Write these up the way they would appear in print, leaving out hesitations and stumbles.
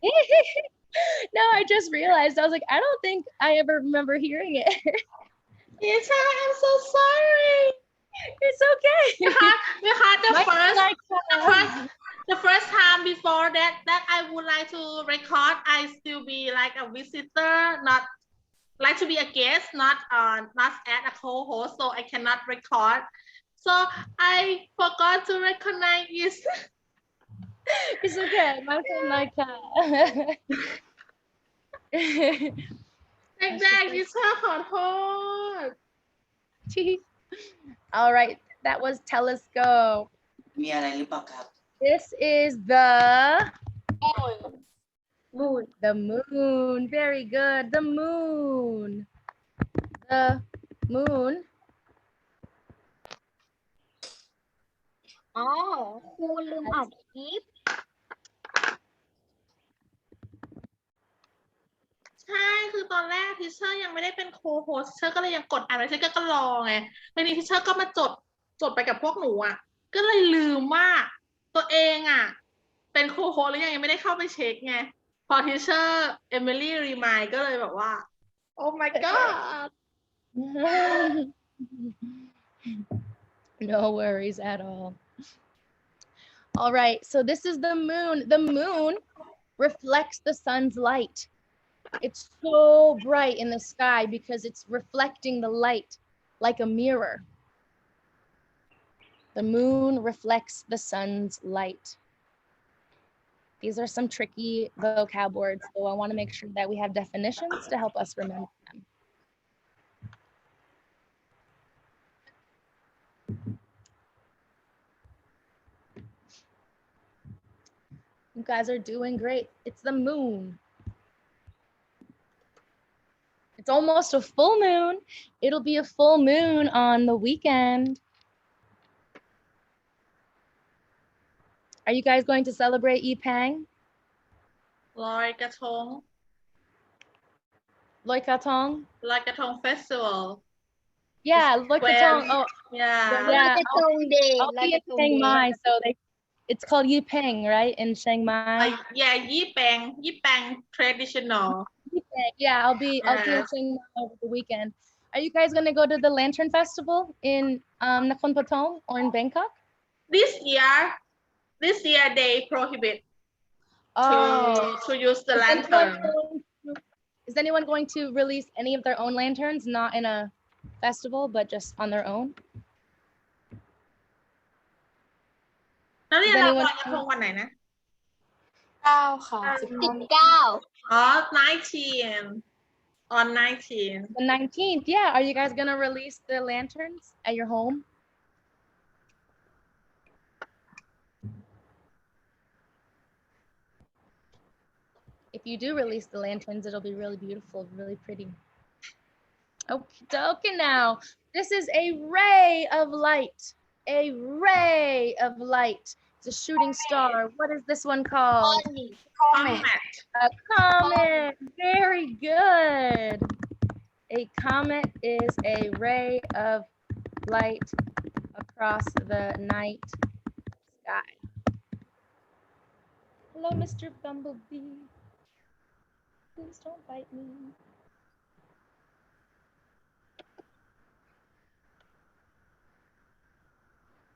No, I just realized. I was like, I don't think I ever remember hearing it. Teacher, I'm so sorry. It's okay. Because the first time before that I would like to record, I still be like a visitor, not like to be a guest, not as a co-host, so I cannot record. So I forgot to recognize it. It's okay. My friend like that. เด็กๆดิฉันขอโทษ All right, that was telescope. มีอะไรหรือเปล่าครับ This is the moon the moon. Very good. The moon. The moon. อ๋อครูลืมอัดคลิป ใช่คือตอนแรกทิเชอร์ยังไม่ได้เป็นโคโฮสทิเชอร์ก็เลยยังกดอ่านไม่ใช่ก็รอไงทีนี้ทิเชอร์ก็มาจดไปกับพวกหนูอ่ะก็เลยลืมว่าตัวเองอ่ะเป็นโคโฮสหรือยังไม่ได้เข้าไปเช็คไงพอทิเชอร์เอมิลี่รีมายก็เลยแบบว่า oh my god No worries at all. All right, so this is the moon. The moon reflects the sun's light. It's so bright in the sky because it's reflecting the light like a mirror. The moon reflects the sun's light. These are some tricky vocab words, so I want to make sure that we have definitions to help us remember them. You guys are doing great. It's the moon. It's almost a full moon. It'll be a full moon on the weekend. Are you guys going to celebrate Yipang? ลอยกระทง Loi Katong? ลอยกระทง festival Yeah, Loi Katong. Oh, yeah ลอยกระทงเดย์ I'll be in Chiang Mai, so it's called Yipeng, right? In Chiang Mai. yeah ยี่แปง traditional Yeah, I'll be in Chiang Mai over the weekend. Are you guys gonna go to the Lantern Festival in Nakhon Pathom or in Bangkok? this year they prohibit to use the lantern. Is anyone going to release any of their own lanterns, not in a festival, but just on their own? นักเรียนเราลอยกระทงวันไหนนะ 9 ค่ะ 19 อ๋อ 19 on 19 The 19th, yeah. Are you guys gonna release the lanterns at your home? If you do release the lanterns, it'll be really beautiful, really pretty. Okay, now. This is a ray of light. A ray of light. It's a shooting star. What is this one called? comet A comet. Very good. A comet is a ray of light across the night sky. Hello, Mr. Bumblebee. Please don't bite me.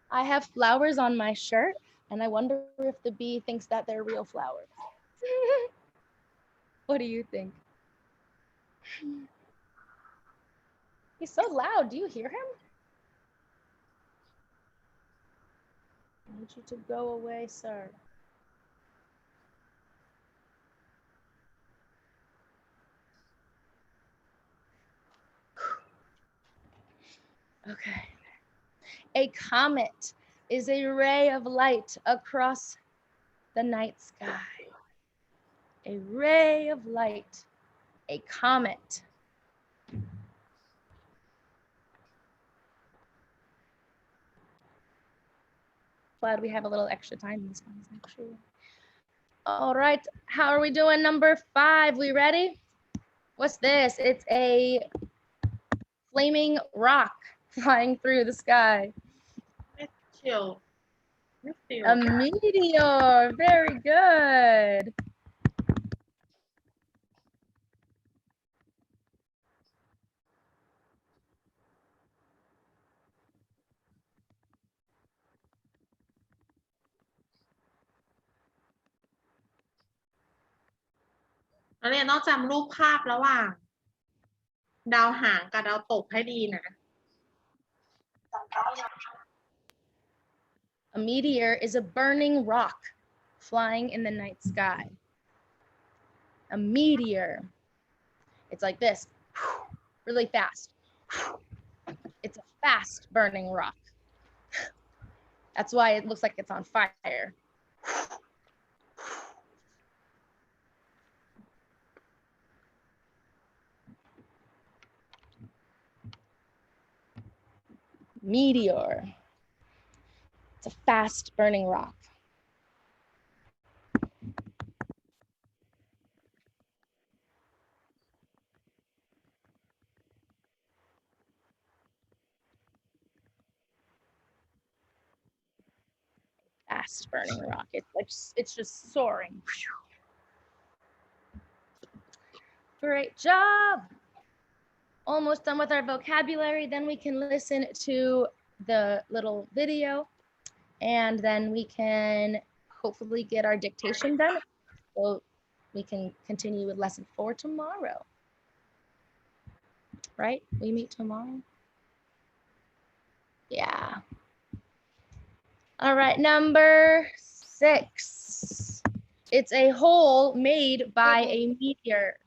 I have flowers on my shirt, and I wonder if the bee thinks that they're real flowers. What do you think? He's so loud. Do you hear him? I need you to go away, sir. Okay. A comet is a ray of light across the night sky. A ray of light, a comet. Glad we have a little extra time in this one, actually. All right, how are we doing? Number 5, we ready? What's this? It's a flaming rock flying through the sky. chill A meteor, very good. นักเรียนต้องจำรูปภาพระหว่างดาวหางกับดาวตกให้ดีนะ A meteor is a burning rock flying in the night sky. A meteor. It's like this, really fast. It's a fast burning rock. That's why it looks like it's on fire. Meteor. It's a fast burning rock. Fast burning rock. It's like it's just soaring. Great job. Almost done with our vocabulary. Then we can listen to the little video and then we can hopefully get our dictation done so we can continue with lesson 4 tomorrow. Right? We meet tomorrow. Yeah. All right, number 6. It's a hole made by a meteor.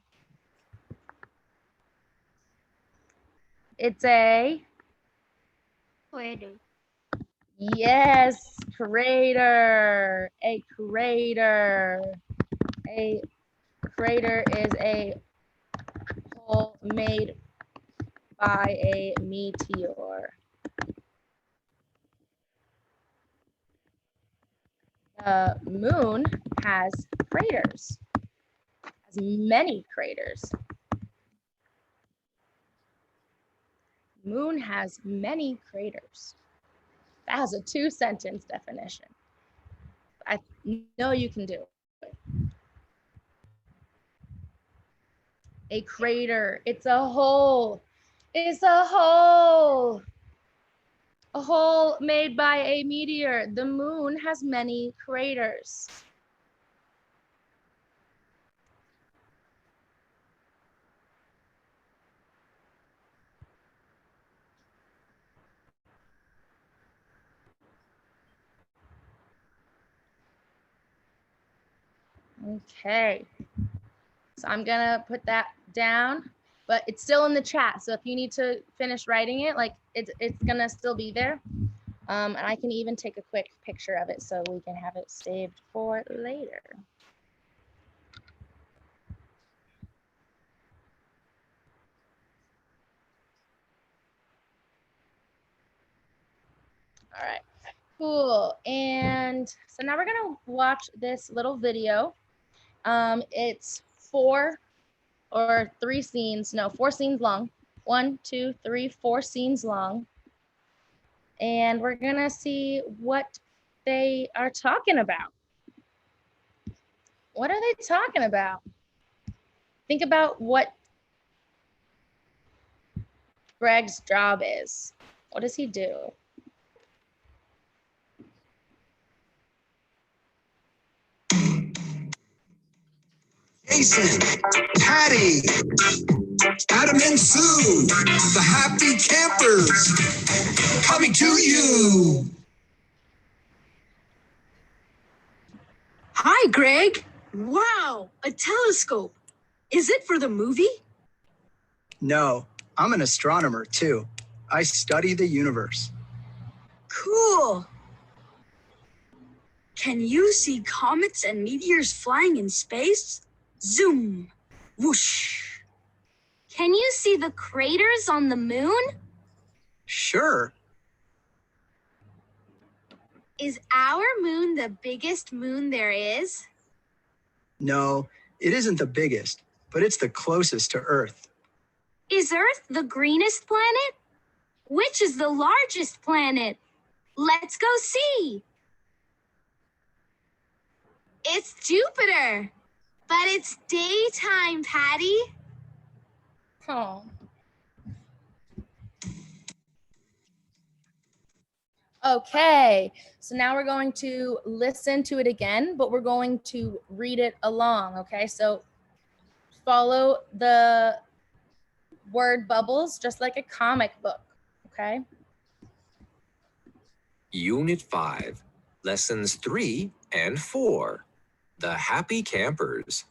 It's a crater. Yes, crater. A crater. A crater is a hole made by a meteor. The moon has craters, has many craters. Moon has many craters. That has a 2-sentence definition. I know you can do it. A crater, it's a hole. It's a hole. A hole made by a meteor. The moon has many craters. Okay, so I'm gonna put that down, but it's still in the chat. So if you need to finish writing it, like it's gonna still be there. And I can even take a quick picture of it so we can have it saved for later. All right, cool. And so now we're gonna watch this little video. It's 4 scenes long. 1, 2, 3, 4 scenes long. And we're gonna see what they are talking about. What are they talking about? Think about what Greg's job is. What does he do? Jason, Patty, Adam and Sue, the happy campers, coming to you. Hi, Greg. Wow, a telescope. Is it for the movie? No, I'm an astronomer too. I study the universe. Cool. Can you see comets and meteors flying in space? Zoom, whoosh. Can you see the craters on the moon? Sure. Is our moon the biggest moon there is? No, it isn't the biggest, but it's the closest to Earth. Is Earth the greenest planet? Which is the largest planet? Let's go see. It's Jupiter, but it's daytime, Patty. Oh. Okay, so now we're going to listen to it again, but we're going to read it along, okay? So follow the word bubbles just like a comic book, okay? Unit 5, Lessons 3 and 4. The Happy Campers.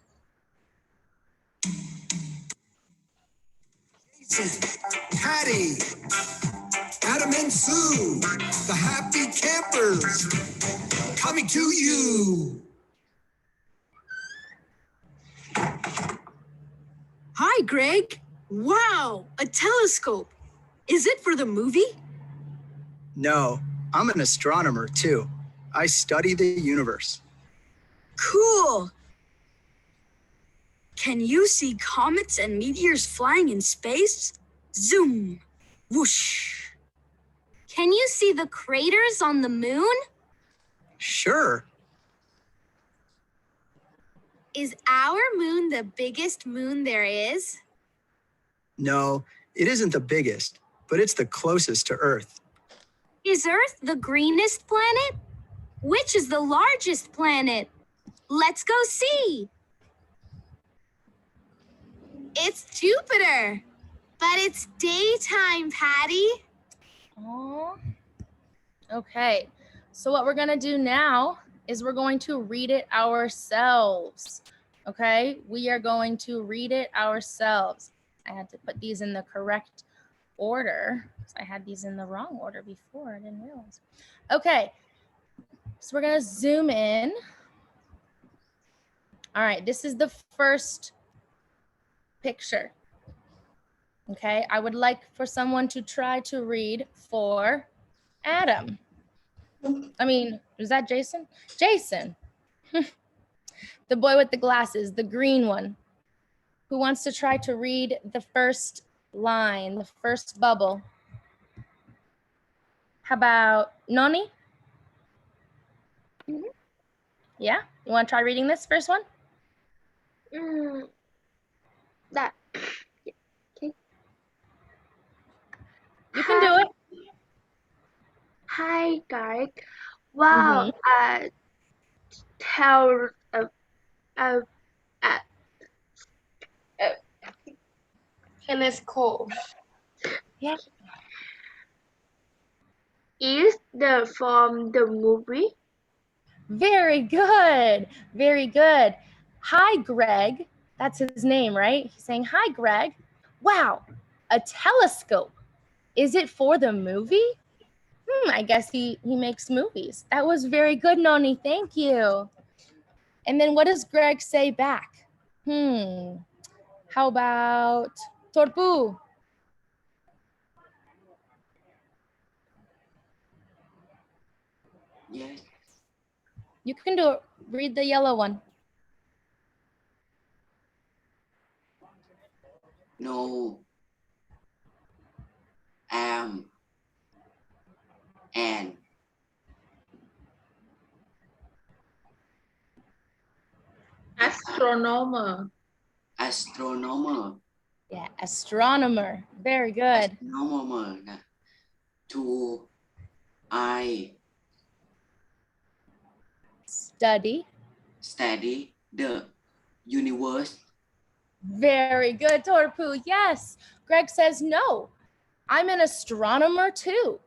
Jason, Patty, Adam and Sue, the Happy Campers, coming to you. Hi, Greg. Wow, a telescope. Is it for the movie? No, I'm an astronomer too. I study the universe. Cool. Can you see comets and meteors flying in space? Zoom, whoosh. Can you see the craters on the moon? Sure. Is our moon the biggest moon there is? No, it isn't the biggest, but it's the closest to Earth. Is Earth the greenest planet? Which is the largest planet? Let's go see. It's Jupiter, but it's daytime, Patty. Aww. Okay, so what we're gonna do now is we're going to read it ourselves, okay? We are going to read it ourselves. I had to put these in the correct order. I had these in the wrong order before, I didn't realize. Okay, so we're gonna zoom in. All right, this is the first picture. Okay, I would like for someone to try to read for Adam. I mean, is that Jason? Jason, the boy with the glasses, the green one, who wants to try to read the first line, the first bubble. How about Noni? Yeah, you want to try reading this first one? That. You can do it. Hi, guys. Wow. Tell. Telescope. Yeah. Is the from the movie? Very good. Very good. Hi, Greg. That's his name, right? He's saying, hi, Greg. Wow, a telescope. Is it for the movie? I guess he makes movies. That was very good, Noni. Thank you. And then what does Greg say back? How about Torpu? Yes. You can do it. Read the yellow one. No. Am. And. Astronomer. Astronomer. Yeah, astronomer. Very good. Astronomer. To. I. Study. Study the universe. Very good, Torpu. Yes. Greg says, no, I'm an astronomer too.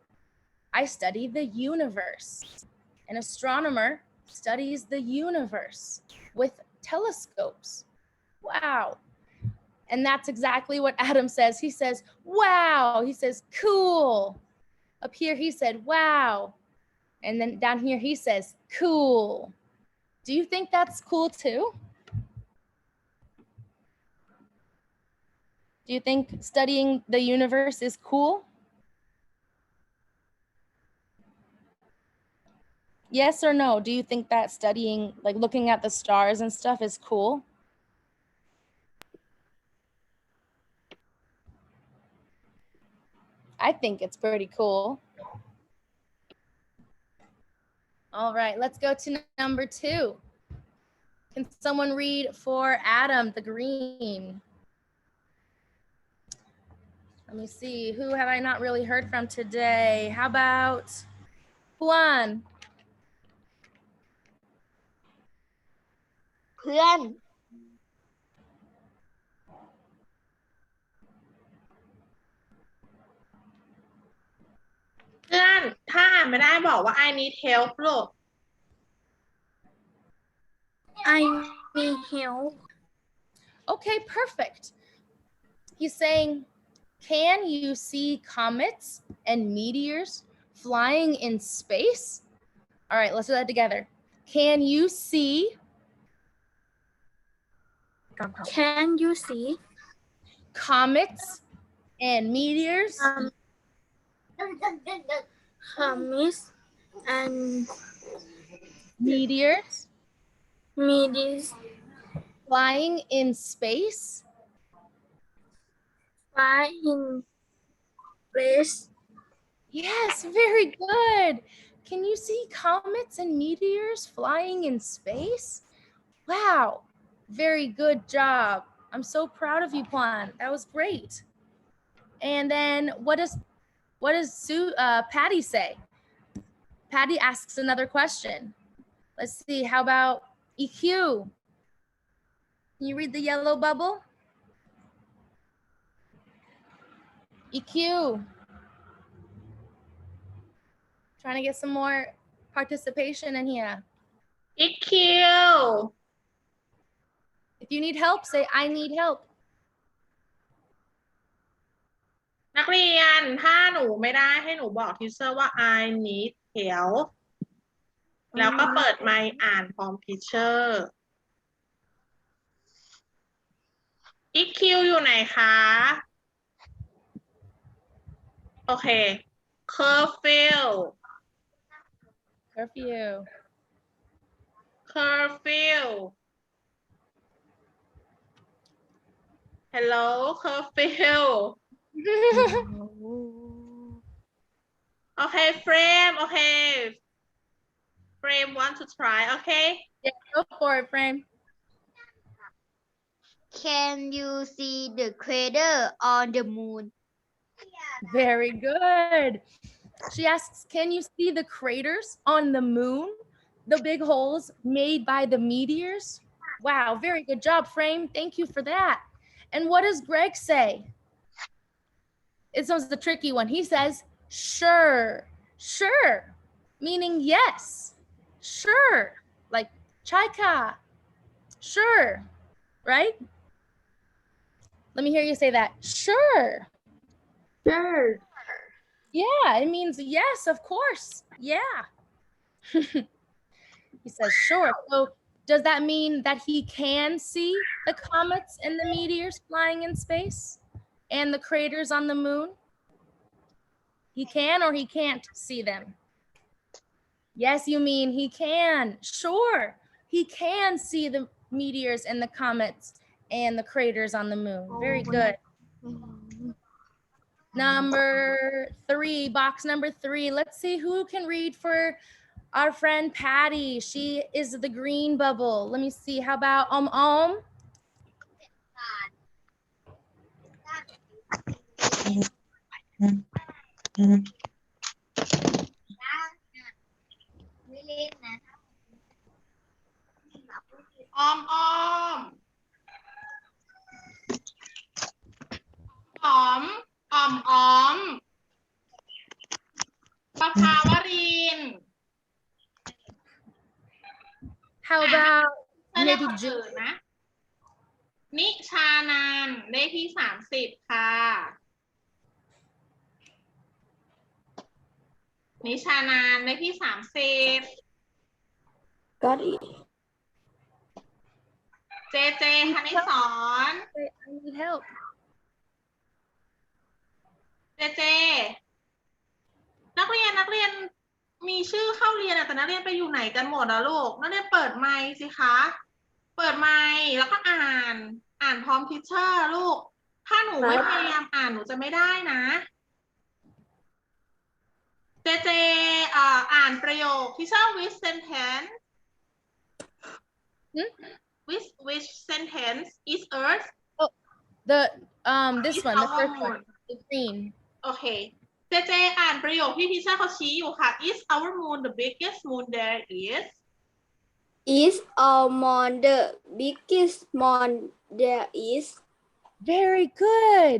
I study the universe. An astronomer studies the universe with telescopes. Wow. And that's exactly what Adam says. He says, wow. He says, cool. Up here, he said, wow. And then down here, he says, cool. Do you think that's cool too? Do you think studying the universe is cool? Yes or no? Do you think that studying, like looking at the stars and stuff is cool? I think it's pretty cool. All right, let's go to number 2. Can someone read for Adam, the green? Let me see, who have I not really heard from today? How about Juan? เพื่อน ถ้าอ่านไม่ได้บอกว่า I need help ลูก I need help. Okay, perfect. He's saying, can you see comets and meteors flying in space? All right, let's do that together. Can you see Can you see comets and meteors comets and meteors meteors flying in space? fly in space? Yes, very good. Can you see comets and meteors flying in space? Wow, very good job. I'm so proud of you, Juan. That was great. And then what does Patty say? Patty asks another question. Let's see, how about EQ? Can you read the yellow bubble? EQ. Trying to get some more participation in here. EQ If you need help, say I need help. นักเรียนถ้าหนูไม่ได้ให้หนูบอกทีเชอร์ว่า I need help แล้วก็เปิดไมค์อ่านพร้อมทีเชอร์ EQ อยู่ไหนคะ โอเค curfew Curfew. curfew hello curfew okay frame okay frame want to try okay Yeah, go for it, Frame. Can you see the crater on the moon? Very good. She asks, can you see the craters on the moon? The big holes made by the meteors? Wow, very good job, Frame. Thank you for that. And what does Greg say? It's the tricky one. He says, sure, sure, meaning yes, sure, like chaika, sure, right? Let me hear you say that. Sure. Sure. Yeah, it means yes, of course. Yeah. He says, sure. So does that mean that he can see the comets and the meteors flying in space and the craters on the moon? He can or he can't see them? Yes, you mean he can. Sure. He can see the meteors and the comets and the craters on the moon. Very good. Number 3, box number 3. Let's see who can read for our friend Patty. She is the green bubble. Let me see. How aboutประภาวรินทร์ How about เรียก maybe คนอื่ Jude? นนะ นิชานันท์เลขที่30ค่ะ นิชานันท์เลขที่30 Got it. เจเจคณิสร I need help. เจเจ นักเรียนมีชื่อเข้าเรียนแต่นักเรียนไปอยู่ไหนกันหมดอะลูกนักเรียนเปิดไมค์สิคะ เปิดไมค์แล้วก็อ่านพร้อมทิชเชอร์ลูก ถ้าหนูไม่พยายามอ่านหนูจะไม่ได้นะ เจเจอ่านประโยคทิชเชอร์ which sentence which sentence is Earth The this Is one, the our first moon. one, the green. โอเค เจเจอ่านประโยคที่ทิชเชอร์เขาชี้อยู่ค่ะ is our moon the biggest moon there is Is our moon the biggest moon there is? Very good.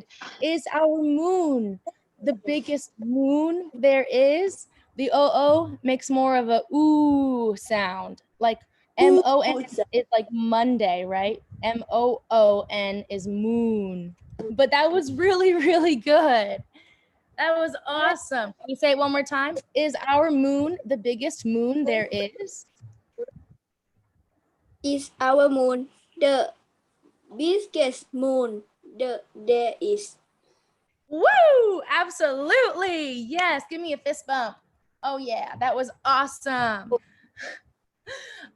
Is our moon the biggest moon there is? The O makes more of a ooh sound. Like MON is like Monday, right? MOON is moon. But that was really, really good. That was awesome. Can you say it one more time? Is our moon the biggest moon there is? Is our moon the biggest moon there is? Woo! Absolutely. Yes. Give me a fist bump. Oh, yeah. That was awesome.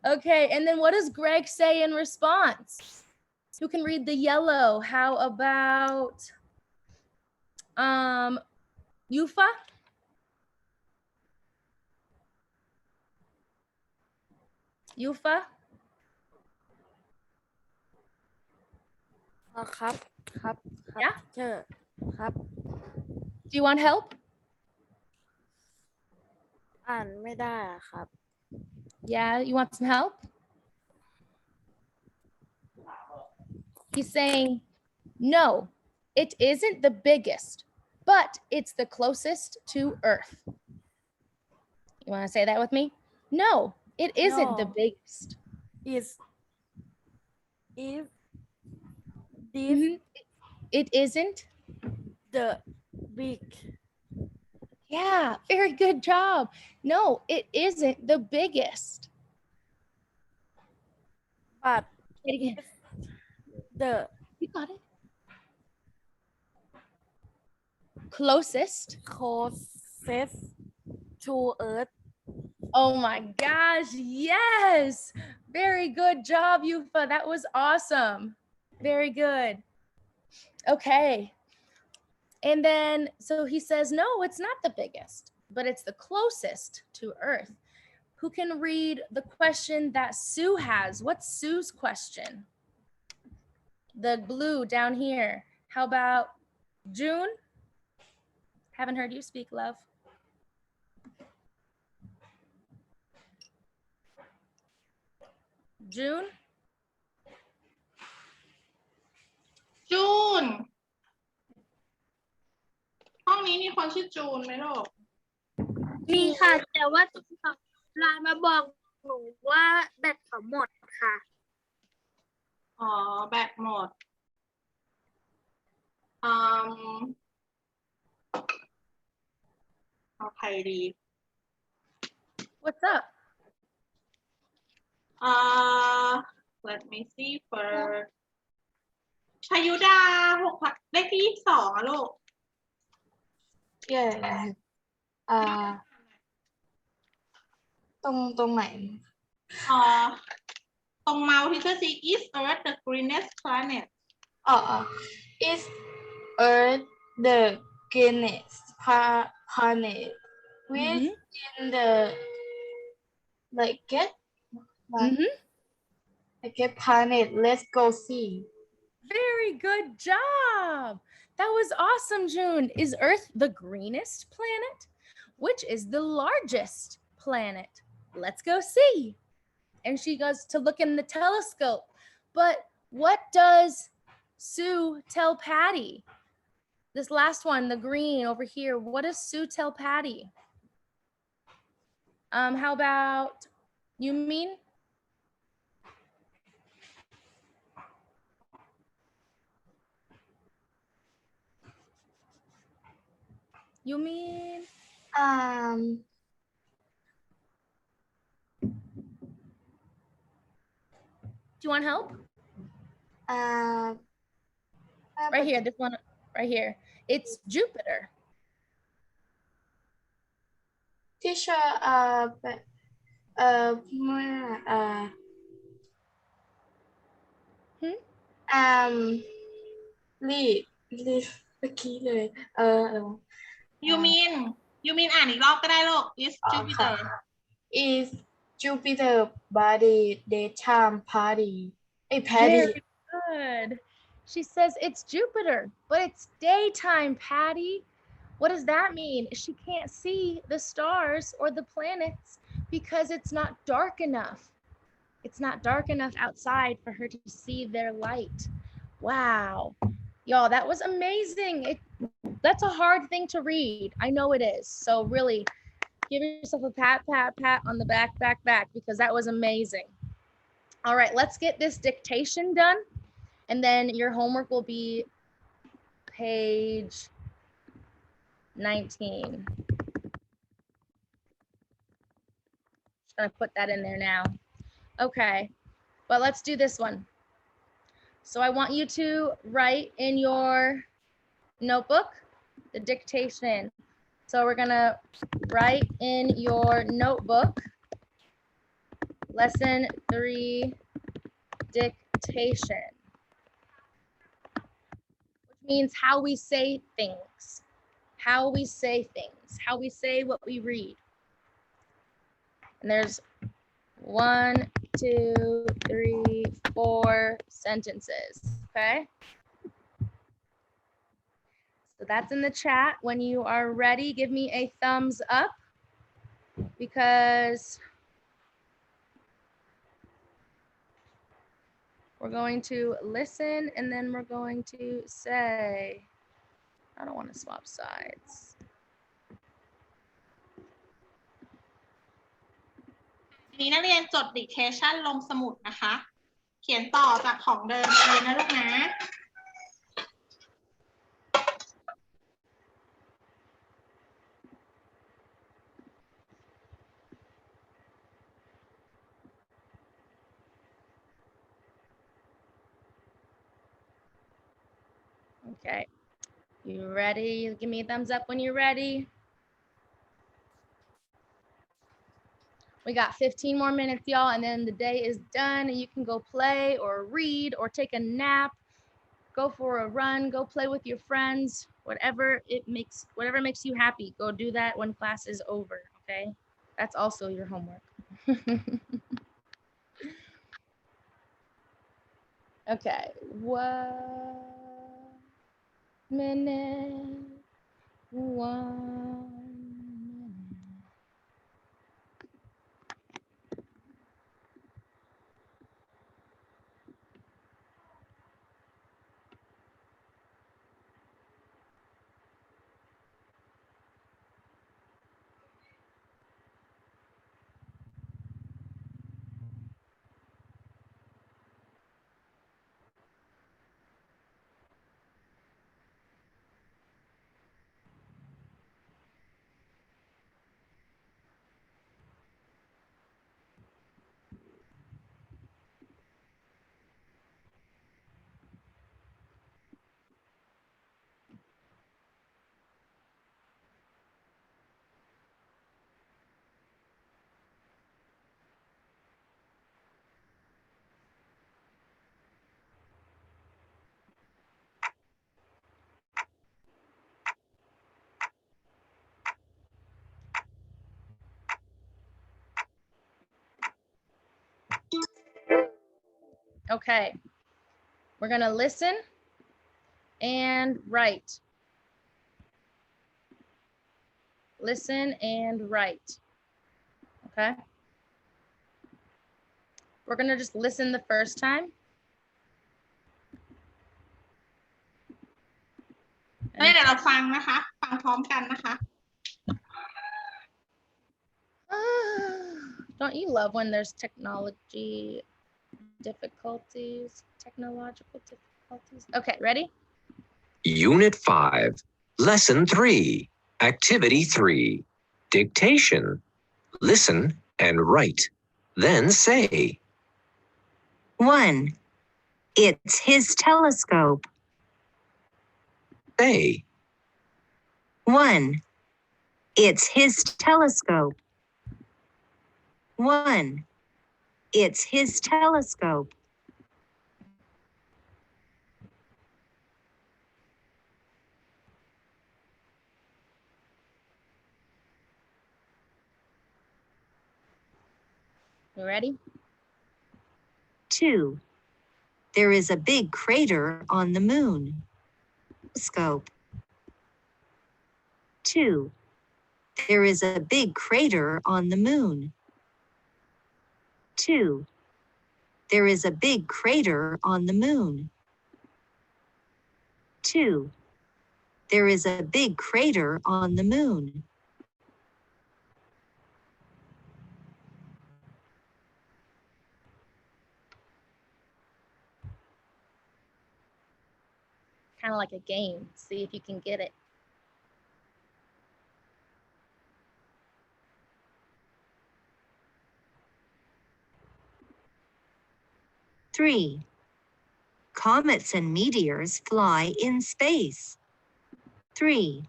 Okay. And then what does Greg say in response? Who can read the yellow? How about Yufa? Yufa? ครับครับ Yeah? เจอครับ Do you want help? อ่านไม่ได้ครับ Yeah, you want some help? He's saying, no, it isn't the biggest, but it's the closest to Earth. You want to say that with me? No, it isn't the No. biggest. is if this Mhm. It isn't? the big Yeah, very good job. No, it isn't the biggest. but Say it again. the You got it. Closest. closest to Earth. Oh my gosh, yes. Very good job, Yufa. That was awesome. Very good. Okay. And then, so he says, no, it's not the biggest, but it's the closest to Earth. Who can read the question that Sue has? What's Sue's question? The blue down here. How about June? Haven't heard you speak, love. June? จูน ห้องนี้มีคนชื่อจูนไหมลูก มีค่ะ แต่ว่าไลน์มาบอกหนูว่าแบตเขาหมดค่ะ อ๋อ แบตหมดเอาใครดี What's up? Let me see for ชยุดาเลขที่22อ่ะลูก Yeah. ตรงไหน ตรงเมาส์ที่จะ see is Earth the greenest planet is Earth the greenest planet within the like get planet. Let's go see. Very good job. That was awesome, June. Is Earth the greenest planet? Which is the largest planet? Let's go see. And she goes to look in the telescope. But what does Sue tell Patty? This last one, the green over here. What does Sue tell Patty? How about you mean? You mean? Do you want help? Right here, this one right here. It's Jupiter. Teacher, read เมื่อกี้เลย you mean อ่านอีกรอบก็ได้ลูก is Jupiter is Jupiter body daytime party Patty. Very good. She says it's Jupiter, but it's daytime, Patty. What does that mean? She can't see the stars or the planets because it's not dark enough. It's not dark enough outside for her to see their light. Wow. Y'all, that was amazing. That's a hard thing to read. I know it is. So really, Give yourself a pat, pat, pat on the back, back, because that was amazing. All right, let's get this dictation done. And then your homework will be page 19. Just gonna put that in there now. Okay, but let's do this one. So I want you to write in your notebook the dictation. So we're gonna write in your notebook, lesson 3, dictation, which means how we say things, how we say what we read. And there's 1, 2, 3, 4 sentences, okay? So that's in the chat. When you are ready, give me a thumbs up, because we're going to listen and then we're going to say. I don't want to swap sides. ทีนี้นักเรียนจด dictation ลงสมุดนะคะ เขียนต่อจากของเดิมเลยนะลูกนะ Okay, you ready? Give me a thumbs up when you're ready. We got 15 more minutes, y'all, and then the day is done and you can go play or read or take a nap, go for a run, go play with your friends, whatever makes you happy. Go do that when class is over, okay? That's also your homework. Okay, 1 minute, 1 minute. Okay, we're gonna listen and write. Listen and write, okay? We're gonna just listen the first time. เดี๋ยวเราฟังนะคะ ฟังพร้อมกันนะคะ Don't you love when there's technological difficulties? Okay, ready? Unit 5, Lesson 3, Activity 3, Dictation. Listen and write, then say. 1. It's his telescope. Say. 1. It's his telescope. 1. It's his telescope. You ready? 2. There is a big crater on the moon. Scope. 2. There is a big crater on the moon. 2. There is a big crater on the moon. 2. There is a big crater on the moon. kind of like a game. See if you can get it. Three. Comets and meteors fly in space. 3.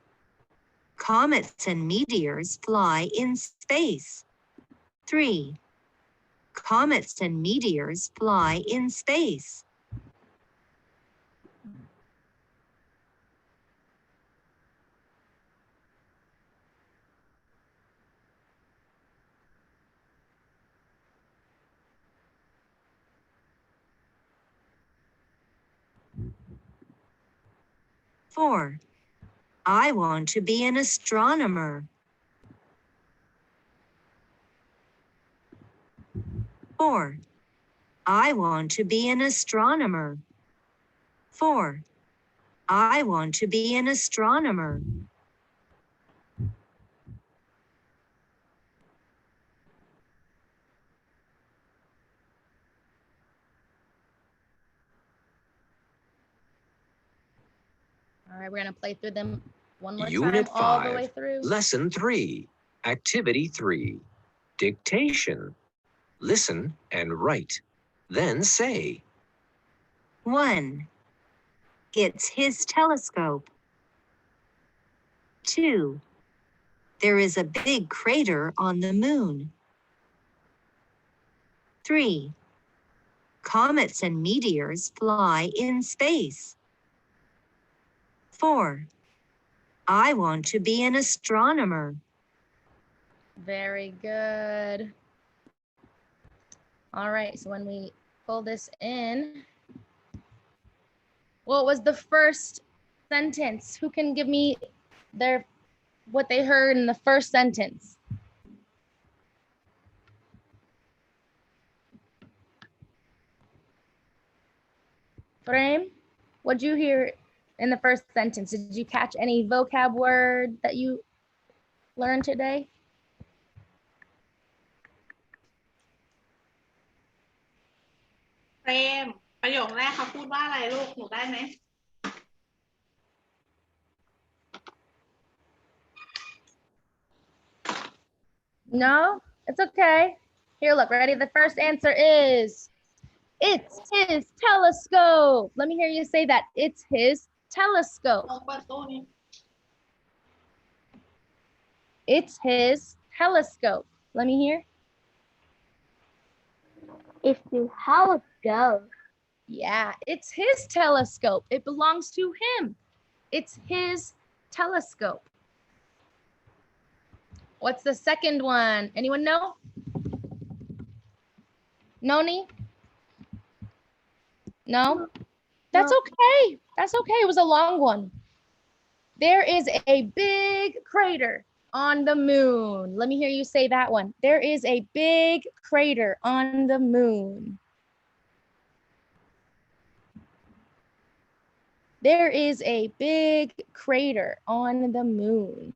Comets and meteors fly in space. 3. Comets and meteors fly in space. Four. I want to be an astronomer. 4. I want to be an astronomer. 4. I want to be an astronomer. All right, we're gonna play through them one more Unit time, all the way 5, through. Lesson 3, Activity 3, Dictation. Listen and write, then say. 1. It's his telescope. 2. There is a big crater on the moon. 3. Comets and meteors fly in space. 4. I want to be an astronomer. Very good. All right, so when we pull this in, what was the first sentence? Who can give me what they heard in the first sentence? Frame, what'd you hear in the first sentence? Did you catch any vocab word that you learned today? Frame ประโยคแรกเขาพูดว่าอะไรลูกหนูได้ไหม No, it's okay. Here, look, ready? The first answer is, it's his telescope. Let me hear you say that. It's his telescope. ตรงประตูนี้ It's his telescope. Let me hear. It's the telescope. Yeah, it's his telescope. It belongs to him. It's his telescope. What's the second one? Anyone know? Noni? No? That's okay. That's okay. It was a long one. There is a big crater on the moon. Let me hear you say that one. There is a big crater on the moon. There is a big crater on the moon.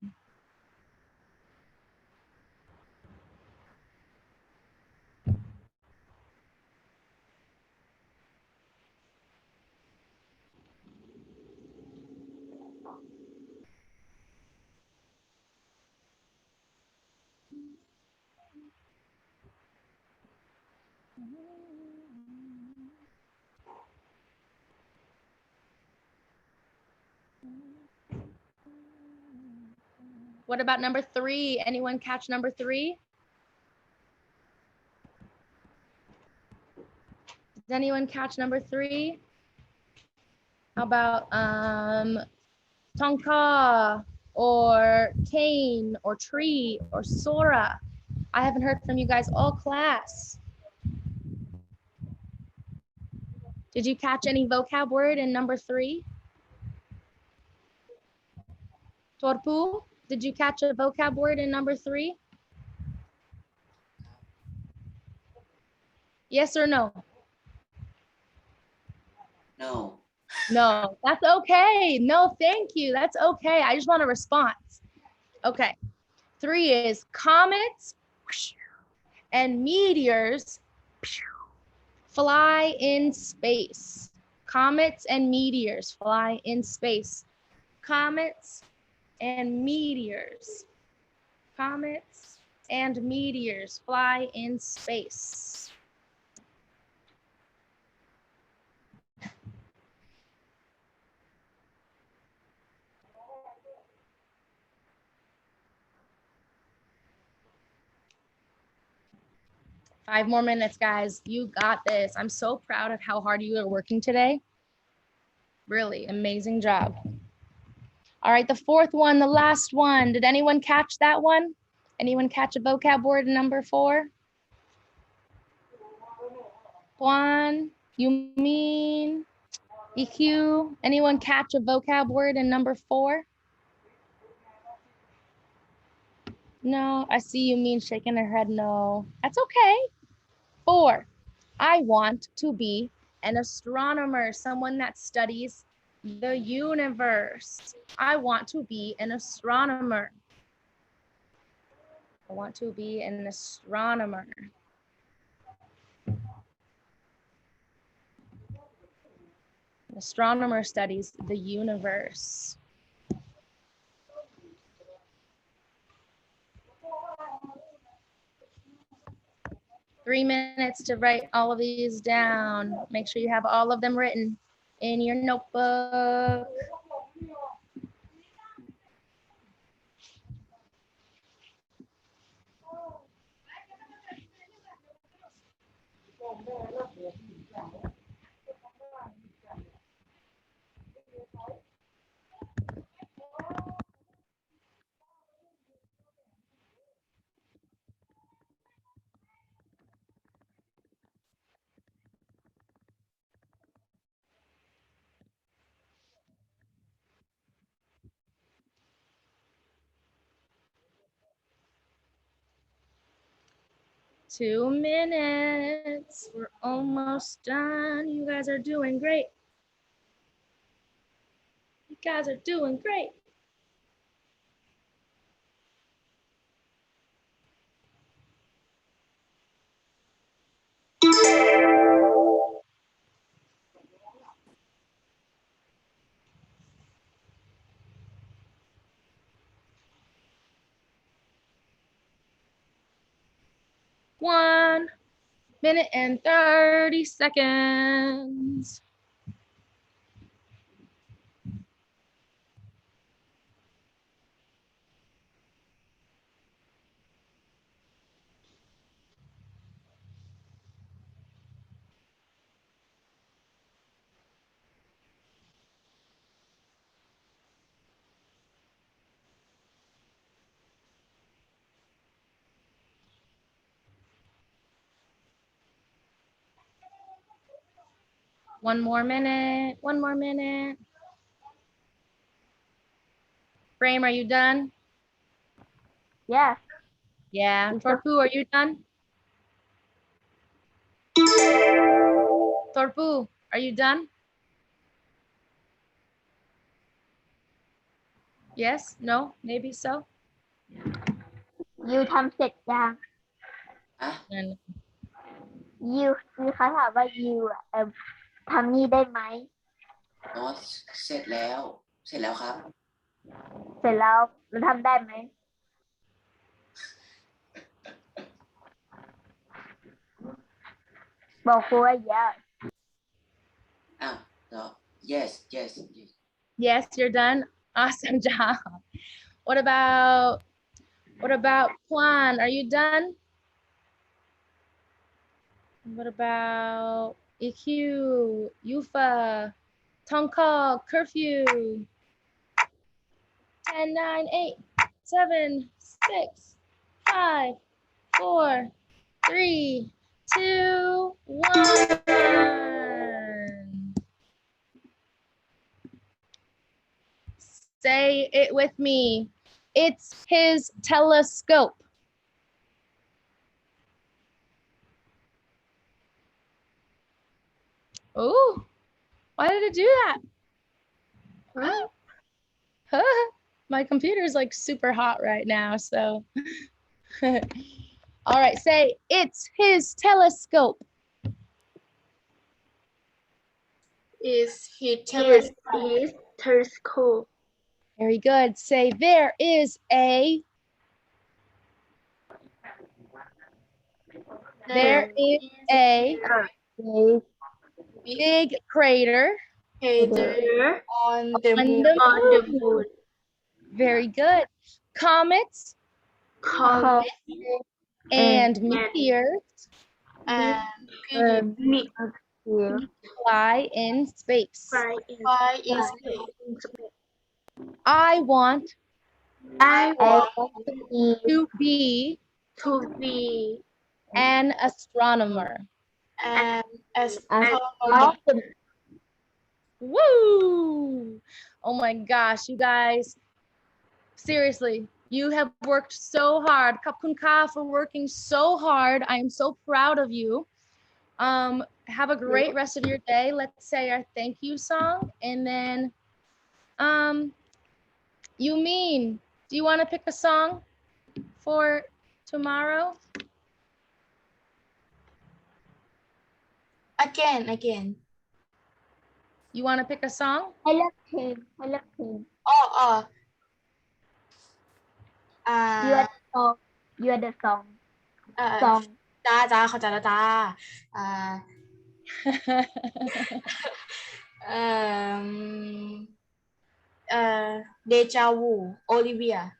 What about number 3? Anyone catch number 3? Does anyone catch number 3? How about Tonka or cane or tree or Sora? I haven't heard from you guys all class. Did you catch any vocab word in number 3? Torpu, did you catch a vocab word in number 3? Yes or no? No. No, that's okay. No, thank you. That's okay. I just want a response. Okay. 3 is comets and meteors fly in space. Comets and meteors fly in space. Comets and meteors. Comets and meteors fly in space. Five more minutes, guys. You got this. I'm so proud of how hard you are working today. Really amazing job. All right, the fourth one, the last one. Did anyone catch that one? Anyone catch a vocab word in number 4? Juan, you mean EQ? Anyone catch a vocab word in number 4? No, I see you mean shaking her head no. That's okay. 4, I want to be an astronomer, someone that studies the universe. I want to be an astronomer. I want to be an astronomer. An astronomer studies the universe. Three minutes to write all of these down. Make sure you have all of them written in your notebook. Two minutes. We're almost done. You guys are doing great. You guys are doing great. One minute and 30 seconds. One more minute. One more minute. Frame, are you done? Yeah. Yeah. Torpu, are you done? Torpu, are you done? Yes? No? Maybe so? ยูทำเสร็จยัง อ่ะ And ยูเขาถามว่ายูทำนี่ได้ไหม อ๋อเสร็จแล้วครับ เสร็จแล้วทำได้ไหม บอกครูว่า yes อ้าวเหรอ yes yes, you're done. Awesome job. What about Juan? Are you done? What about EQ, Yufa, Tongkok, curfew? 10, 9, 8, 7, 6, 5, 4, 3, 2, 1. Say it with me. It's his telescope. Oh, why did it do that? Huh? My computer is like super hot right now, so. All right, say it's his telescope. is his Is telescope. his telescope. Very good. Say, there is a. There is a big crater Crater on the on moon. the On the moon. moon. Very good. Comets Comet and meteors And meteor fly in space. fly in fly in space. I want I want to be to be an astronomer. And as Woo! Oh my gosh, you guys. Seriously, you have worked so hard. Kapkun ka for working so hard. I am so proud of you. Have a great rest of your day. Let's say our thank you song. And then, Yumin, do you want to pick a song for tomorrow? again. You want to pick a song? I love him. Oh, You are the song. You are the song. จ้าเข้าใจแล้วจ้าDeja Vu Olivia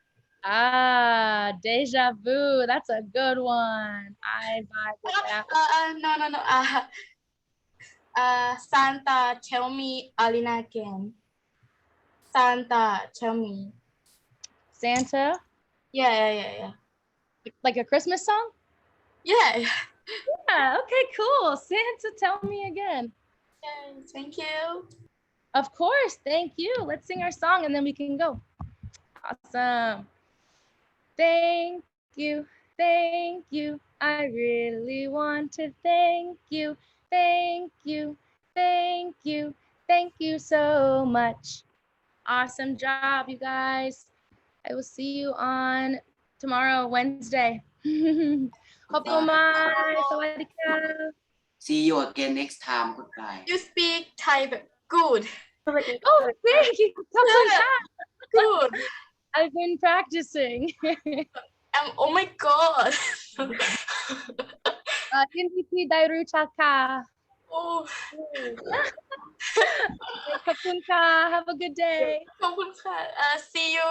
Deja Vu. That's a good one. I vibe with that. No. Santa tell me Alina again. Santa tell me. Santa? Yeah. Like a Christmas song? Yeah. Yeah, okay, cool. Santa, tell me again. Yes, thank you. Of course, thank you. Let's sing our song and then we can go. Awesome. Thank you. I really want to thank you. Thank you so much. Awesome job, you guys. I will see you on tomorrow, Wednesday. ขอบคุณมากสวัสดีค่ะ See you again next time. Goodbye. You speak Thai good. Oh, thank you. ขอบคุณค่ะ Good. I've been practicing. Oh my god. ยินดีที่ได้รู้จักค่ะ Oh. ขอบคุณค่ะ Have a good day. ขอบคุณค่ะ See you